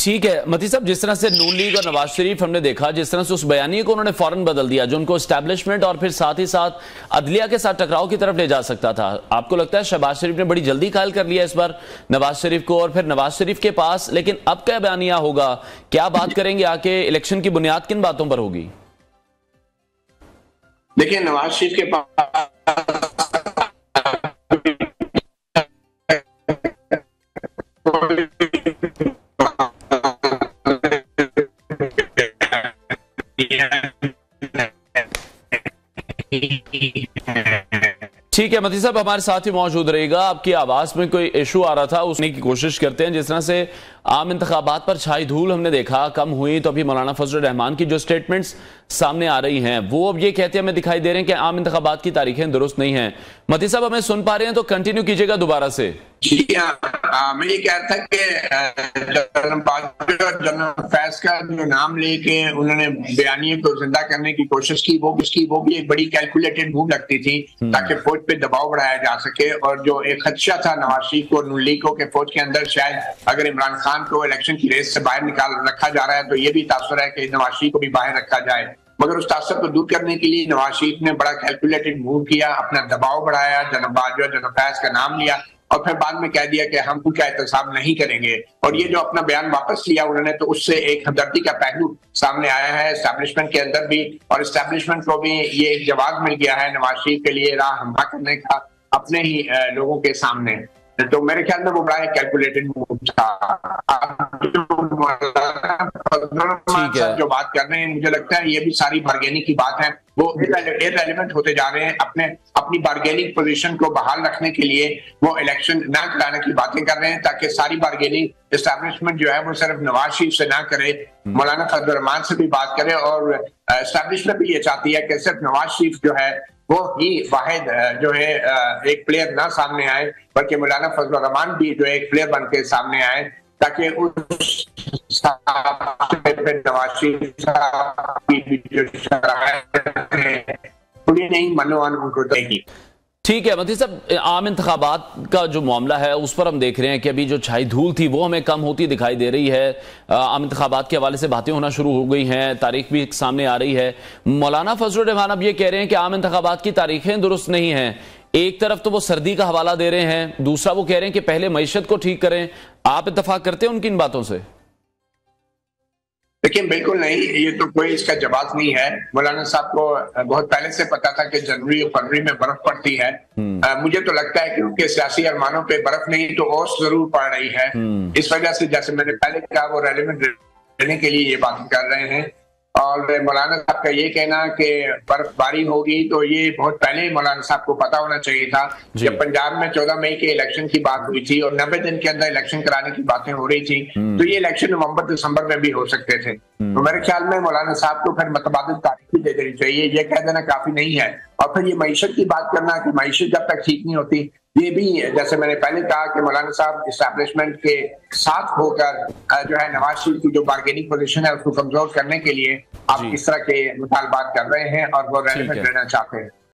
ठीक है मती साहब, जिस तरह से नून लीग और नवाज शरीफ हमने देखा, जिस तरह से उस बयानी को उन्होंने फौरन बदल दिया जो उनको एस्टैब्लिशमेंट और फिर साथ ही साथ अदलिया के साथ टकराव की तरफ ले जा सकता था, आपको लगता है शहबाज शरीफ ने बड़ी जल्दी कायल कर लिया इस बार नवाज शरीफ को और फिर नवाज शरीफ के पास, लेकिन अब क्या बयानिया होगा, क्या बात करेंगे आके, इलेक्शन की बुनियाद किन बातों पर होगी? देखिए नवाज शरीफ के पास ठीक है मती साहब, हमारे साथ ही मौजूद रहेगा। आपकी आवाज में कोई इशू आ रहा था, उसने की कोशिश करते हैं। जिस तरह से आम इंतखाबात पर छाई धूल हमने देखा कम हुई, तो अभी मौलाना फजल रहमान की जो स्टेटमेंट्स सामने आ रही हैं वो अब ये कहते हमें दिखाई दे रहे हैं कि आम इंतखाबात की तारीखें दुरुस्त नहीं है। मती साहब हमें सुन पा रहे हैं तो कंटिन्यू कीजिएगा दोबारा से। जी हाँ, मैं ये कह था कि जनरल फैज का जो नाम लेके उन्होंने बयानिए को जिंदा करने की कोशिश की, वो भी एक बड़ी कैलकुलेटेड मूव लगती थी ताकि फौज पे दबाव बढ़ाया जा सके। और जो एक खदशा था नवाज शरीफ को, नून लीग को, कि फौज के अंदर शायद अगर इमरान खान को इलेक्शन की रेस से बाहर निकाल रखा जा रहा है तो ये भी तासुर है कि नवाज शरीफ को भी बाहर रखा जाए। मगर उस तासुर को दूर करने के लिए नवाज शरीफ ने बड़ा कैलकुलेटेड मूव किया, अपना दबाव बढ़ाया, जनरल फैज का नाम लिया और फिर बाद में कह दिया कि हम उनका एहतसाब नहीं करेंगे। और ये जो अपना बयान वापस लिया उन्होंने, तो उससे एक हमदर्दी का पहलू सामने आया है एस्टैब्लिशमेंट के अंदर भी, और एस्टैब्लिशमेंट को भी ये एक जवाब मिल गया है नवाज शरीफ के लिए राह हम्मा करने का अपने ही लोगों के सामने। तो मेरे ख्याल में वो बड़ा एक कैलकुलेटेड मूव था। जो बात कर रहे हैं मुझे लगता है ये भी सारी बार्गेनिंग की बात है, वो इररेलेवेंट होते जा रहे हैं। अपनी बार्गेनिंग पोजीशन को बहाल रखने के लिए वो इलेक्शन ना कराने की बातें कर रहे हैं ताकि सारी बार्गेनिंग एस्टैब्लिशमेंट जो है वो सिर्फ नवाज शरीफ से ना करे, मौलाना फजल रहमान से भी बात करे। और एस्टैब्लिशमेंट भी ये चाहती है कि सिर्फ नवाज शरीफ जो है वो ही वाहिद जो है एक प्लेयर ना सामने आए, बल्कि मौलाना फजल रहमान भी जो एक प्लेयर बन के सामने आए ताकि उस नवाज शरीफ की जो थोड़ी नहीं मनोवन उनको देगी। ठीक है मती साहब, आम इंतखाबात का जो मामला है उस पर हम देख रहे हैं कि अभी जो छाई धूल थी वो हमें कम होती दिखाई दे रही है। आम इंतखाबात के हवाले से बातें होना शुरू हो गई हैं, तारीख भी सामने आ रही है। मौलाना फजल रहमान अब ये कह रहे हैं कि आम इंतखाबात की तारीखें दुरुस्त नहीं हैं। एक तरफ तो वो सर्दी का हवाला दे रहे हैं, दूसरा वो कह रहे हैं कि पहले मईशत को ठीक करें। आप इत्तेफाक करते हैं उनकी इन बातों से? लेकिन बिल्कुल नहीं, ये तो कोई इसका जवाब नहीं है। मौलाना साहब को बहुत पहले से पता था कि जनवरी और फरवरी में बर्फ पड़ती है। मुझे तो लगता है कि उनके सियासी अरमानों पे बर्फ नहीं तो ओस जरूर पड़ रही है। इस वजह से जैसे मैंने पहले कहा वो रेलेवेंट रहने के लिए ये बात कर रहे हैं। और मौलाना साहब का ये कहना कि बर्फबारी होगी तो ये बहुत पहले ही मौलाना साहब को पता होना चाहिए था। जब पंजाब में 14 मई के इलेक्शन की बात हुई थी और 90 दिन के अंदर इलेक्शन कराने की बातें हो रही थी, तो ये इलेक्शन नवंबर दिसंबर में भी हो सकते थे। तो मेरे ख्याल में मौलाना साहब को फिर मतबादिल तारीख दे देनी चाहिए, ये कह देना काफी नहीं है। और फिर ये मईशत की बात करना कि मईशत जब तक ठीक नहीं होती, ये भी जैसे मैंने पहले कहा कि मौलाना साहब एस्टैब्लिशमेंट के साथ होकर जो है नवाज शरीफ की जो बार्गेनिंग पोजीशन है उसको कमजोर करने के लिए आप इस तरह के मुतालबात कर रहे हैं और वो रेलेवेंट रहना चाहते हैं।